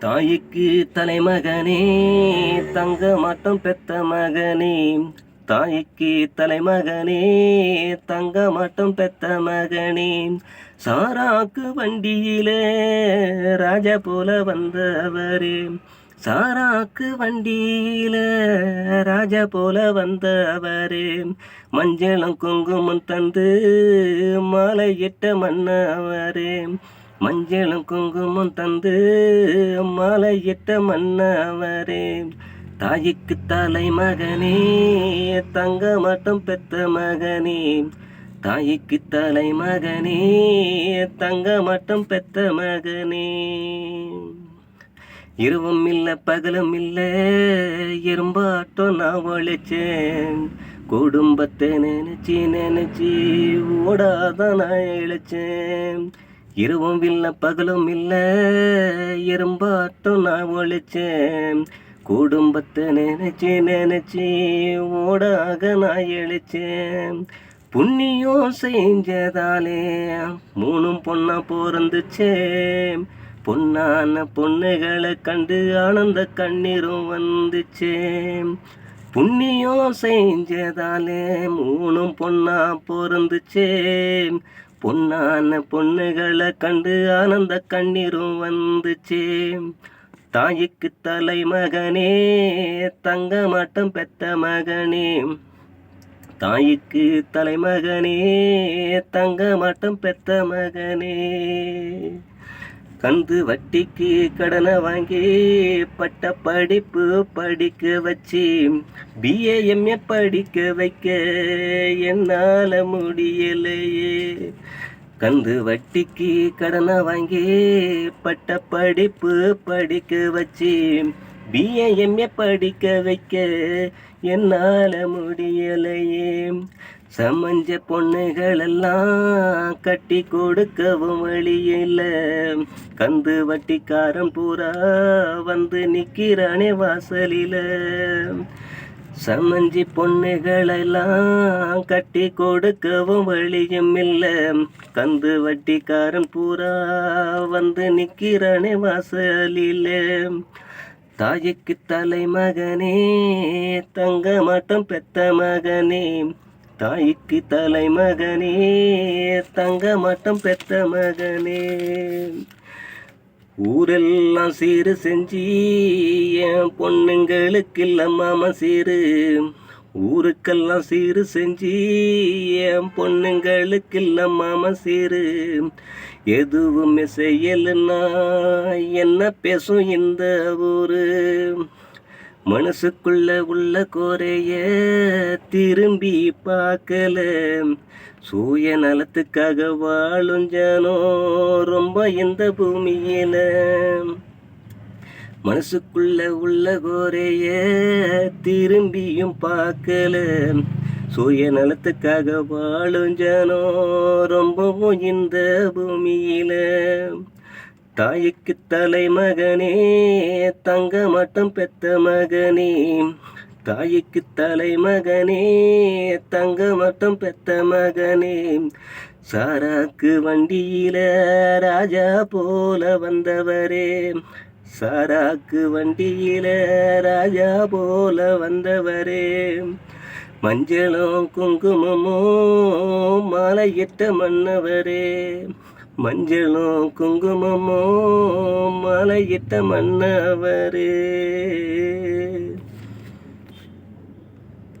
தாய்க்கு தலைமகனே தங்க மாட்டம் பெத்த மகனே. தாய்க்கு தலைமகனே தங்க மாட்டம் பெத்த மகனே. சாராக்கு வண்டியிலே ராஜா போல வந்தவரே. சாராக்கு வண்டியில ராஜா போல வந்தவரே. மஞ்சளும் குங்குமம் தந்து மாலையிட்ட மன்னவரே. மஞ்சளும் குங்குமம் தந்து மாலையிட்ட மன்னவரே. தாய்க்கு தலைமகனே தங்க மாட்டம் பெத்த மகனே. தாய்க்கு தலைமகனே தங்க மாட்டம் பெத்த மகனே. இரவும் இல்லை பகலும் இல்லை எறும்பாட்டம் நான் ஒழிச்சேன். குடும்பத்தை நினைச்சி நினைச்சி ஓடாத நான் இழைச்சேன். இரவும் இல்லை பகலும் இல்லை எறும்பாட்டம் நான் ஒழிச்சேன். குடும்பத்தை நினைச்சி நினைச்சி ஓடாக நான் இழைச்சேன். புண்ணியம் செஞ்சதாலே மூணும் பொண்ணா பிறந்துச்சே. பொன்னான பொண்ணுகளை கண்டு ஆனந்த கண்ணீரும் வந்துச்சே. புண்ணியம் செஞ்சதாலே மூணும் பொண்ணா பிறந்துச்சே. பொன்னான பொண்ணுகளை கண்டு ஆனந்த கண்ணீரும் வந்துச்சே. தாய்க்கு தலைமகனே தங்க மாட்டம் பெத்த மகனே. தாய்க்கு தலைமகனே தங்க மாட்டம் பெத்த மகனே. கந்து வட்டிக்கு கடனை வாங்கி பட்ட படிப்பு படிக்க வச்சு BA MA படிக்க வைக்க என்னால் முடியலையே. கந்து வட்டிக்கு கடனை வாங்கி பட்ட படிப்பு படிக்க வச்சு BA MA படிக்க வைக்க என்னால் முடியலையே. சமஞ்ச பொண்ணுகளெல்லாம் கட்டி கொடுக்கவும் வழியில்ல. கந்து வட்டிக்காரன் பூரா வந்து நிற்கிறானே வாசலில. சமஞ்சி பொண்ணுகளெல்லாம் கட்டி கொடுக்கவும் வழியும் இல்லை. கந்து வட்டிக்காரன் பூரா வந்து நிற்கிறானே வாசலில. தாய்க்கு தலைமகனே தங்க மாட்டம் பெத்த மகனே. தாய்க்கு தலைமகனே தங்க மாட்டம் பெத்த மகனே. ஊரெல்லாம் சீரு செஞ்சு என் பொண்ணுங்களுக்கு இல்லை மாமா சீரு. ஊருக்கெல்லாம் சீரு செஞ்சு என் பொண்ணுங்களுக்கு இல்லை மாமா சீரு. எதுவுமே செய்யலைன்னா என்ன பேசும் இந்த ஊரு. மனசுக்குள்ள உள்ள குறைய திரும்பி பார்க்கல. சுயநலத்துக்காக வாழும் ஜனம் ரொம்ப இந்த பூமியில. மனசுக்குள்ள உள்ள குறைய திரும்பியும் பார்க்கல. சுயநலத்துக்காக வாழும் ஜனம் ரொம்பவும் இந்த பூமியில. தாய்க்கு தலைமகனே தங்க மாட்டம் பெத்த மகனே. தாய்க்கு தலைமகனே தங்க மாட்டம் பெத்த மகனே. சாராக்கு வண்டியில ராஜா போல வந்தவரே. சாராக்கு வண்டியில ராஜா போல வந்தவரே. மஞ்சளும் குங்குமமும் மாலையிட்ட மன்னவரே. மஞ்சளும் குங்குமமும் மாலையிட்ட மன்னவரே.